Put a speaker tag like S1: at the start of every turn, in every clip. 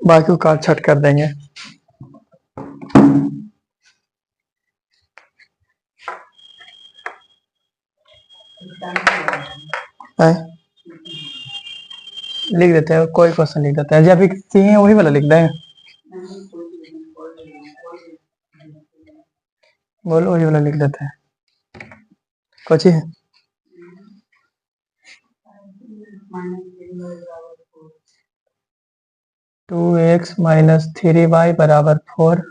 S1: बाकी को काट छट कर देंगे। लिख देते हैं, कोई क्वेश्चन लिख देते हैं, जब भी चाहिए वही वाला लिख दें। बोलो, वही वाला लिख देते हैं। कुछ ही है। टू एक्स माइनस 3y बराबर 4,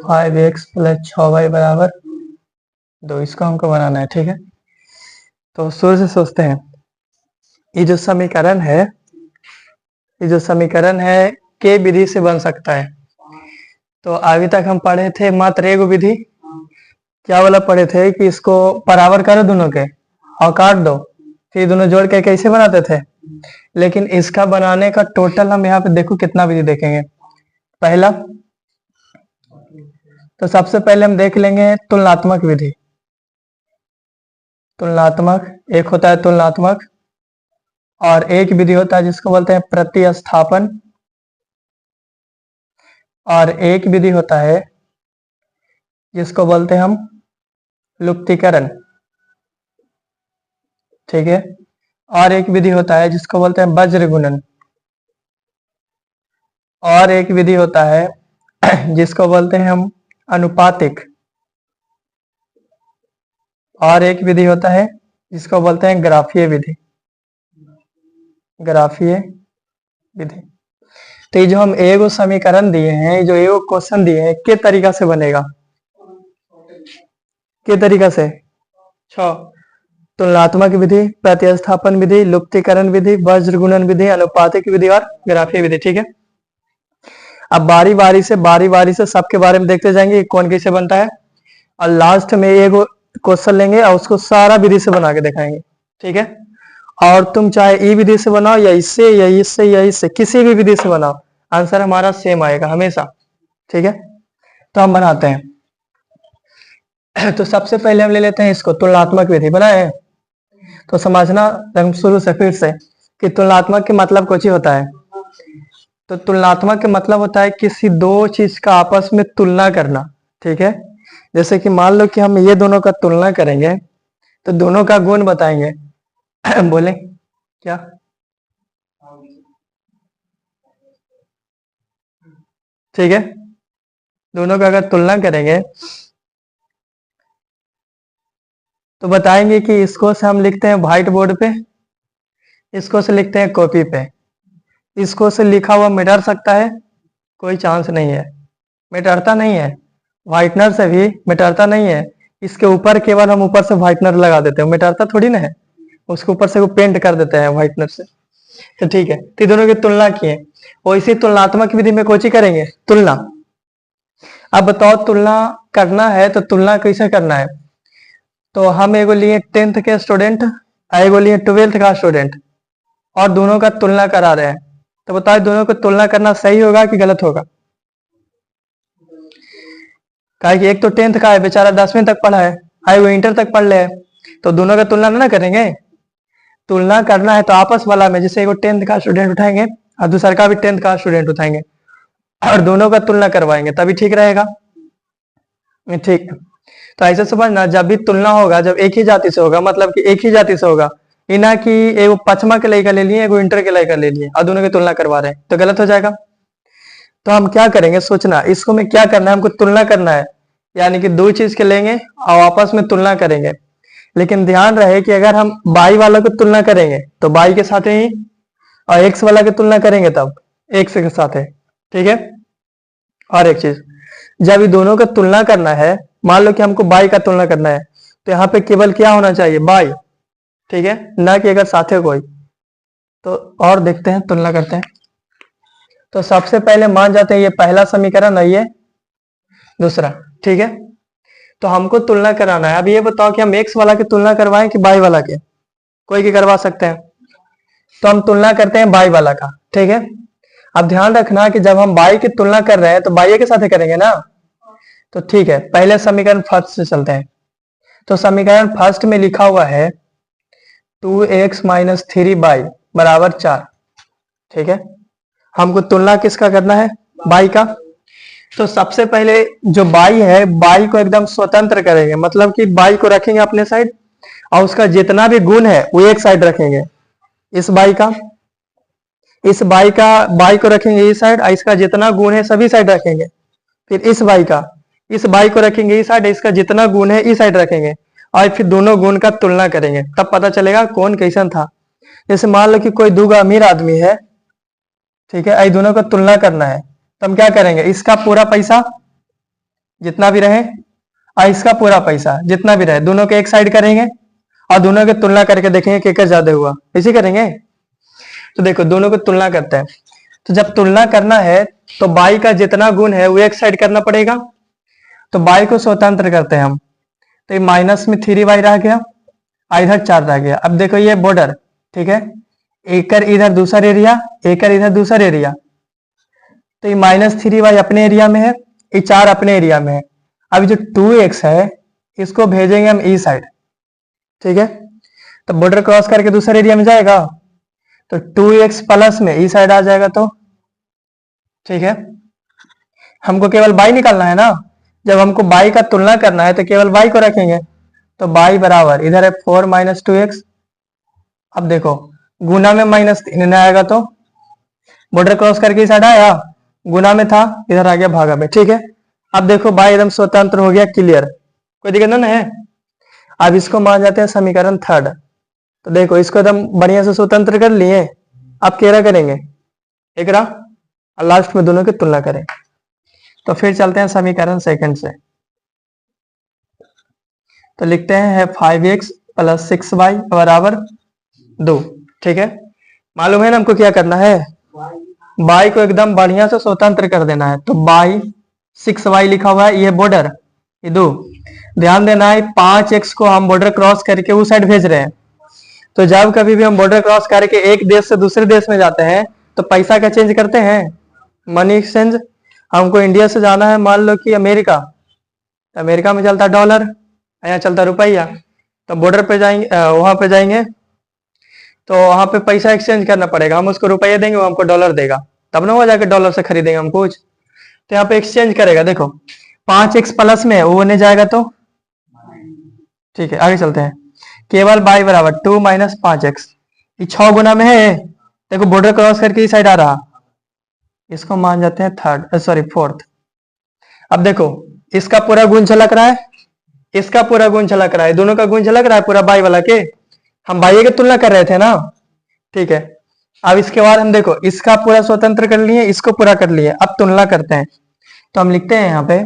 S1: 5x प्लस 6y बराबर 2। इसका हमको बनाना है, ठीक है। तो शुरू से सोचते हैं, ये जो समीकरण है के विधि से बन सकता है। तो अभी तक हम पढ़े थे मात्र एक विधि, क्या वाला पढ़े थे कि इसको बराबर करो दोनों के और काट दो, फिर दोनों जोड़ के कैसे बनाते थे। लेकिन इसका बनाने का टोटल हम यहाँ पे देखो कितना विधि देखेंगे। पहला तो सबसे पहले हम देख लेंगे तुलनात्मक विधि। तुलनात्मक, एक होता है तुलनात्मक और एक विधि होता है जिसको बोलते हैं प्रतिस्थापन, और एक विधि होता है जिसको बोलते हैं हम लुप्तीकरण, ठीक है। और एक विधि होता है जिसको बोलते हैं वज्र गुणन, और एक विधि होता है जिसको बोलते हैं हम अनुपातिक, और एक विधि होता है जिसको बोलते हैं ग्राफीय विधि। ग्राफीय विधि। तो ये जो हम एगो समीकरण दिए हैं, जो एगो क्वेश्चन दिए हैं, किस तरीका से बनेगा, किस तरीका से, तुलनात्मक विधि, प्रतिस्थापन विधि, लुप्तीकरण विधि, वज्र गुणन विधि, अनुपातिक विधि और ग्राफीय विधि, ठीक है। अब बारी बारी से सबके बारे में देखते जाएंगे कौन कैसे बनता है, और लास्ट में एक क्वेश्चन लेंगे और उसको सारा विधि से बना के दिखाएंगे, ठीक है। और तुम चाहे ई विधि से बनाओ या इससे या इससे या इससे, किसी भी विधि से बनाओ, आंसर हमारा सेम आएगा हमेशा, ठीक है। तो हम बनाते हैं। तो सबसे पहले हम ले लेते हैं इसको, तुलनात्मक विधि बनाए। तो समझना हम शुरू से फिर से कि तुलनात्मक के मतलब कुछ ही होता है। तो तुलनात्मक के मतलब होता है किसी दो चीज का आपस में तुलना करना, ठीक है। जैसे कि मान लो कि हम ये दोनों का तुलना करेंगे तो दोनों का गुण बताएंगे। बोले क्या, ठीक है। दोनों का अगर तुलना करेंगे तो बताएंगे कि इसको से हम लिखते हैं व्हाइट बोर्ड पे, इसको से लिखते हैं कॉपी पे। इसको से लिखा हुआ मिटा सकता है, कोई चांस नहीं है, मिटाता नहीं है। व्हाइटनर से भी मिटाता नहीं है। इसके ऊपर केवल हम ऊपर से व्हाइटनर लगा देते हैं, मिटाता थोड़ी ना है, उसके ऊपर से वो पेंट कर देते हैं व्हाइटनर से। तो ठीक है, तो दोनों की तुलना किए, और इसी तुलनात्मक विधि में कोची करेंगे, तुलना। अब बताओ तुलना करना है तो तुलना कैसे करना है। तो हम एगो लिए 10th के स्टूडेंट, एगो लिए 12th का स्टूडेंट, और दोनों का तुलना करा रहे हैं। तो बताओ दोनों को तुलना करना सही होगा कि गलत होगा। कहा कि एक तो 10th का है, बेचारा 10वीं तक पढ़ा है, आए वो इंटर तक पढ़ ले, तो दोनों का तुलना ना करेंगे। तुलना करना है तो आपस वाला में, जैसे एगो 10th का स्टूडेंट उठाएंगे और दूसरा का भी 10th का स्टूडेंट उठाएंगे और दोनों का तुलना करवाएंगे, तभी ठीक रहेगा, ठीक। तो ऐसे समझना, जब भी तुलना होगा जब एक ही जाति से होगा, मतलब कि एक ही जाति से होगा, इना कि एगो 5वां के लड़का ले लिए, एगो इंटर के लड़का ले लिए और दोनों की तुलना करवा रहे हैं, तो गलत हो जाएगा। तो हम क्या करेंगे, सोचना, इसको में क्या करना है, हमको तुलना करना है, यानी कि दो चीज के लेंगे और आपस में तुलना करेंगे। लेकिन ध्यान रहे कि अगर हम बाई वाला को तुलना करेंगे तो बाई के साथ ही, और एक्स वाला की तुलना करेंगे तब एक्स के साथ है, ठीक है। और एक चीज, जब ये दोनों का तुलना करना है, मान लो कि हमको बाई का तुलना करना है, तो यहाँ पे केवल क्या होना चाहिए, बाई, ठीक है, ना कि अगर साथ है कोई। तो और देखते हैं, तुलना करते हैं। तो सबसे पहले मान जाते हैं ये पहला समीकरण है, ये दूसरा, ठीक है। तो हमको तुलना कराना है। अब ये बताओ कि हम एक्स वाला की तुलना करवाएं कि बाई वाला के, कोई की करवा सकते हैं। तो हम तुलना करते हैं बाई वाला का, ठीक है। अब ध्यान रखना कि जब हम बाई की तुलना कर रहे हैं तो बाई के साथ ही करेंगे ना। तो ठीक है, पहले समीकरण फर्स्ट से चलते हैं। तो समीकरण फर्स्ट में लिखा हुआ है 2x माइनस 3y बराबर 4। ठीक है, हमको तुलना किसका करना है, बाई का। तो सबसे पहले जो बाई है, बाई को एकदम स्वतंत्र करेंगे, मतलब कि बाई को रखेंगे अपने साइड और उसका जितना भी गुण है वो एक साइड रखेंगे। इस बाई का, इस बाई का, बाई को रखेंगे इस साइड, इसका जितना गुण है सभी साइड रखेंगे। फिर इस बाई का, इस बाई को रखेंगे इस साइड, इसका जितना गुण है इस साइड रखेंगे और फिर दोनों गुण का तुलना करेंगे, तब पता चलेगा कौन कैसन था। जैसे मान लो कि कोई दूगो अमीर आदमी है, ठीक है, दोनों का तुलना करना है, तो हम क्या करेंगे, इसका पूरा पैसा जितना भी रहे और इसका पूरा पैसा जितना भी रहे, दोनों के एक साइड करेंगे और दोनों की तुलना करके देखेंगे केकर ज्यादा हुआ, इसी करेंगे। तो देखो दोनों को तुलना करते हैं, तो जब तुलना करना है तो बाई का जितना गुण है वो एक साइड करना पड़ेगा, तो बाई को स्वतंत्र करते हैं हम। तो ये माइनस में 3y रह गया, इधर 4 रह गया। अब देखो ये बॉर्डर, ठीक है, एकड़ इधर दूसरा एरिया, एकड़ इधर दूसरा एरिया, तो ये -3y अपने एरिया में है, ये 4 अपने एरिया में है। अब जो 2x है इसको भेजेंगे हम ई साइड, ठीक है, तो बॉर्डर क्रॉस करके दूसरे एरिया में जाएगा, तो 2x प्लस में ई साइड आ जाएगा। तो ठीक है, हमको केवल बाई निकालना है ना, जब हमको बाई का तुलना करना है तो केवल बाई को रखेंगे, तो बाई बराबर इधर है 4 - 2x। अब देखो गुना में -3 आएगा, तो बॉर्डर क्रॉस करके इस साइड आया, गुना में था इधर आ गया भागा में। ठीक है, अब देखो बाई एकदम स्वतंत्र हो गया, क्लियर, कोई दिक्कत ना है। अब इसको मान जाते हैं समीकरण 3। तो देखो इसको एकदम बढ़िया से स्वतंत्र कर लिए, अब केरा करेंगे एकरा और लास्ट में दोनों की तुलना करें। तो फिर चलते हैं समीकरण 2 से, तो लिखते हैं 5x + 6y बराबर 2। ठीक है, मालूम है ना हमको क्या करना है, बाई को एकदम बढ़िया से स्वतंत्र कर देना है। तो बाई 6y लिखा हुआ है, ये बॉर्डर, ये 2, ध्यान देना है 5x को हम बॉर्डर क्रॉस करके उस साइड भेज रहे हैं। तो जब कभी भी हम बॉर्डर क्रॉस करके एक देश से दूसरे देश में जाते हैं तो पैसा का चेंज करते हैं, मनी एक्सचेंज। हमको इंडिया से जाना है मान लो कि अमेरिका, तो अमेरिका में चलता डॉलर, यहाँ चलता रुपया, तो बॉर्डर पे जाएंगे, वहां पे जाएंगे तो वहां पे पैसा एक्सचेंज करना पड़ेगा, हम उसको रुपया देंगे, वो हमको डॉलर देगा, तब ना वो जाके डॉलर से खरीदेंगे हम कुछ। तो यहाँ पे एक्सचेंज करेगा, देखो 5x प्लस में वो नहीं जाएगा, तो ठीक है आगे चलते हैं। केवल बाई बराबर 2 - 5x, ये 6 गुना में है, देखो बॉर्डर क्रॉस करके इस साइड आ रहा, इसको मान जाते हैं 4th। अब देखो इसका पूरा गुण झलक रहा है, इसका पूरा गुण झलक रहा है, दोनों का गुण झलक रहा है पूरा बाई वाला के, हम बाई की तुलना कर रहे थे ना। ठीक है, अब इसके बाद हम देखो इसका पूरा स्वतंत्र कर लिए, इसको पूरा कर लिए, अब तुलना करते हैं। तो हम लिखते हैं यहाँ पे,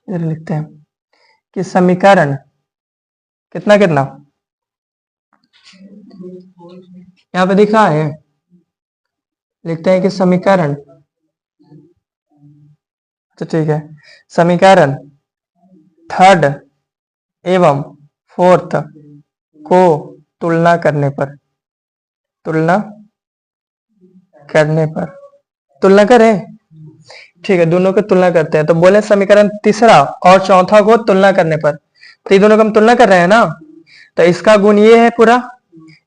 S1: इधर लिखते हैं कि समीकरण कितना कितना यहाँ पे दिख रहा है, लिखते हैं कि समीकरण, तो ठीक है, समीकरण 3rd एवं 4th को तुलना करने पर, तुलना करने पर, तुलना करें, ठीक है, दोनों की तुलना करते हैं। तो बोले समीकरण 3रा और 4था को तुलना करने पर, तो ये दोनों का हम तुलना कर रहे हैं ना, तो इसका गुण ये है पूरा,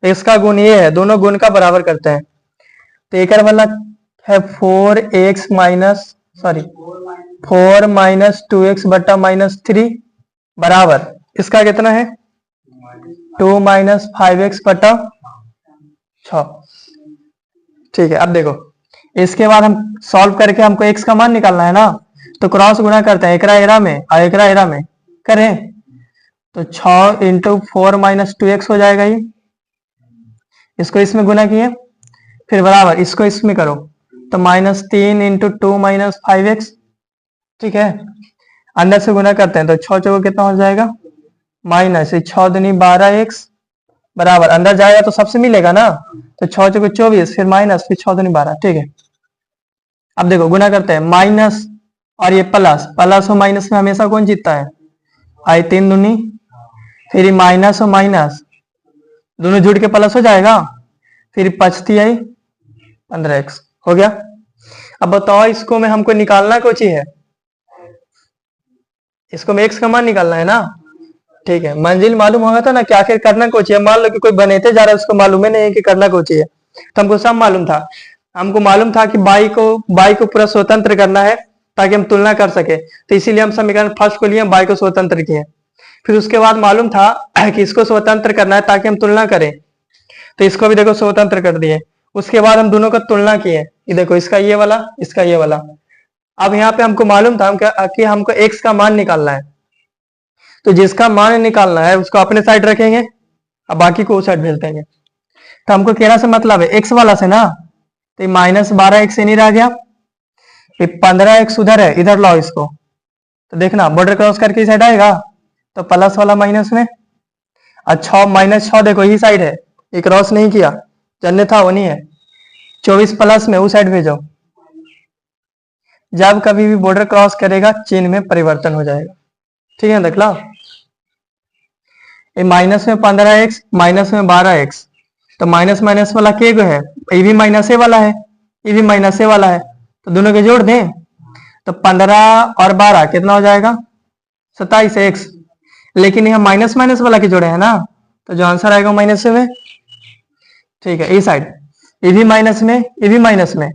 S1: इसका गुण ये है, दोनों गुण का बराबर करते हैं। तो एक वाला है 4x सॉरी 4 - 2x बटा -3 बराबर, इसका कितना है 2 - 5x बटा 6। ठीक है, अब देखो इसके बाद हम सॉल्व करके हमको x का मान निकालना है ना, तो क्रॉस गुना करते हैं, एकरा एरा में और एकरा एरा में करें, तो 6 × 4 - 2x हो जाएगा, ये इसको इसमें गुना किए, फिर बराबर इसको इसमें करो, तो -3 × 2 - 5x। ठीक है, अंदर से गुना करते हैं, तो 6 चौको कितना हो जाएगा, -6 दूनी 12x बराबर, अंदर जाएगा तो सबसे मिलेगा ना, तो 6 चौको 24, फिर माइनस, फिर 6 दूनी 12। ठीक है, अब देखो गुना करते हैं, माइनस और ये प्लस, प्लस और माइनस में हमेशा कौन जीतता है, आई 3 दूनी, फिर माइनस और माइनस दोनों जुड़ के प्लस हो जाएगा, फिर 5 आई 15x हो गया। अब बताओ इसको में हमको निकालना कुछ ही है, इसको में x का मान निकालना है ना, ठीक है, मंजिल मालूम होगा तो ना कि आखिर करना को चाहिए। मान लो कि कोई बनेते जा रहा है, उसको मालूम ही नहीं है कि करना को चाहिए, तो हमको सब मालूम था। हमको मालूम था कि बाई को पूरा स्वतंत्र करना है ताकि हम तुलना कर सके, तो इसीलिए हम समीकरण फर्स्ट को लिए, बाई को स्वतंत्र किए। फिर उसके बाद मालूम था कि इसको स्वतंत्र करना है ताकि हम तुलना करें, तो इसको भी देखो स्वतंत्र कर दिए। उसके बाद हम दोनों का तुलना किए, ये देखो इसका ये वाला, इसका ये वाला। अब यहाँ पे हमको मालूम था कि हमको x का मान निकालना है, तो जिसका मान निकालना है उसको अपने साइड रखेंगे और बाकी को उस साइड भेज देंगे। तो हमको कहना से मतलब है x वाला से ना, तो -12x नहीं रह गया, ये 15x उधर है, इधर लाओ इसको, तो देखना बॉर्डर क्रॉस करके इस साइड आएगा, तो प्लस वाला माइनस में, और -6 देखो यही साइड है, ये क्रॉस नहीं किया, जन्ने था वो नहीं है, 24 प्लस में उस साइड भेजो। जब कभी भी बॉर्डर क्रॉस करेगा चिन्ह में परिवर्तन हो जाएगा, ठीक है देख लो। ये माइनस में 15x, माइनस में 12x, तो माइनस माइनस वाला के गो है, ये भी माइनस ए वाला है, ये भी माइनस ए वाला है, तो दोनों के जोड़ दें, तो 15 और 12 कितना हो जाएगा 27x। लेकिन यह माइनस माइनस वाला के जोड़े है ना, तो जो आंसर आएगा माइनस में, ठीक है। ये साइड ये भी माइनस में, ये भी माइनस में,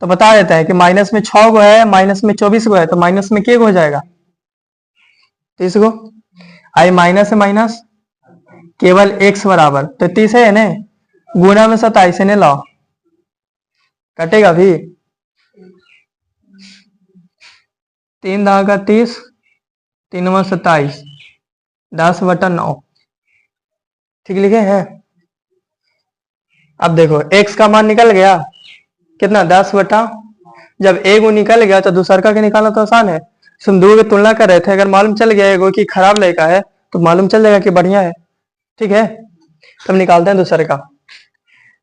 S1: तो बता देते हैं कि माइनस में 6 गो है, माइनस में 24 गो है, तो माइनस में के गो हो जाएगा 30 गो। आई माइनस से माइनस केवल x बराबर, तो 30 है ना, गुना में 27 ने लाओ, कटेगा भी 3 धागा 30, 3 में 27, 10/9, ठीक लिखे हैं। अब देखो x का मान निकल गया कितना 10 जब एगो निकल गया तो दूसरा का निकालना तो आसान है। हम दो की तुलना कर रहे थे, अगर मालूम चल गया एगो कि खराब लड़का है तो मालूम चल जाएगा कि बढ़िया है, ठीक है। तब निकालते हैं दूसरे का।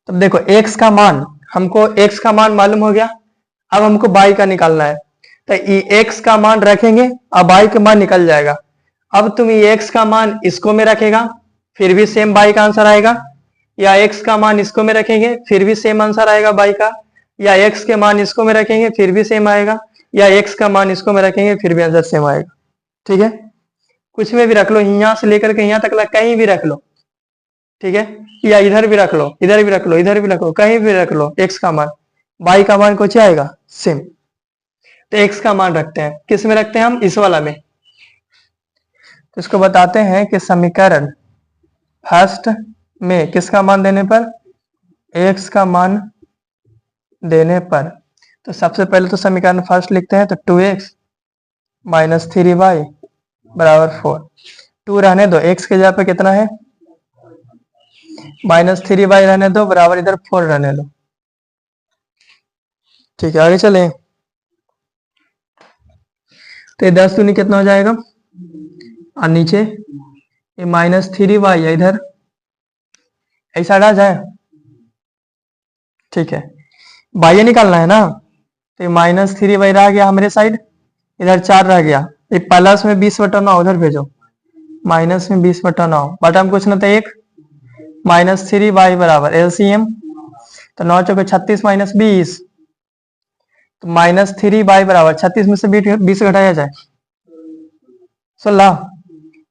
S1: तब देखो x का मान, हमको x का मान मालूम हो गया, अब हमको y का निकालना है, तो ये x का मान रखेंगे अब y का मान निकल जाएगा। अब तुम ये x का मान इसको में रखेगा फिर भी सेम y का आंसर आएगा, या x का मान इसको में रखेंगे फिर भी सेम आंसर आएगा y का, या x के मान इसको में रखेंगे फिर भी सेम आएगा, या x का मान इसको में रखेंगे फिर भी आंसर सेम आएगा, ठीक है। कुछ में भी रख लो, यहाँ से लेकर के यहाँ तक कहीं भी रख लो, ठीक है, या इधर भी रख लो, इधर भी रख लो, इधर भी रख लो, कहीं भी रख लो, x का मान y का मान कुछ आएगा सेम। तो x का मान रखते हैं, किस में रखते हैं हम, इस वाला में। तो इसको बताते हैं कि समीकरण फर्स्ट में किसका मान देने पर, x का मान देने पर, तो सबसे पहले तो समीकरण फर्स्ट लिखते हैं, तो 2x - 3y बराबर 4। 2 रहने दो, x के जगह पे कितना है -3y रहने दो, बराबर इधर 4 रहने दो, ठीक है। आगे चले, तो ये 10 दूनी कितना हो जाएगा, और नीचे ये -3y है, इधर ऐसा आ जाए, ठीक है। y निकालना है ना, तो ये -3y रह गया हमारे साइड, इधर 4 रह गया, ये प्लस में 20/9 उधर भेजो, माइनस में 20/9, बटा में कुछ ना था 1, -3y बराबर LCM, तो 9 चौके 36 - 20, तो -3y बराबर 36 में से 20 घटाया जाए 16,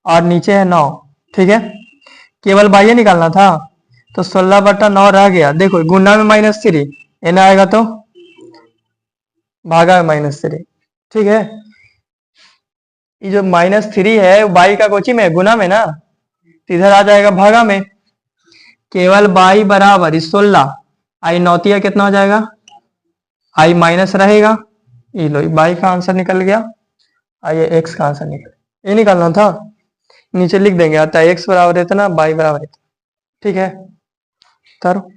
S1: और नीचे है 9, ठीक है। केवल y निकालना था, तो 16/9 रह गया, देखो गुना में -3, ये ना आएगा तो भागा में -3, ठीक है। ये जो -3 है y का कोची में गुना में ना, तो इधर आ जाएगा भागा में, केवल y बराबर 16, आई नौतिया कितना हो जाएगा, आई माइनस रहेगा, ये लो y का आंसर निकल गया, आइए x का आंसर निकल, ये निकालना था, नीचे लिख देंगे, आता है x बराबर इतना, y बराबर इतना, ठीक है। करो।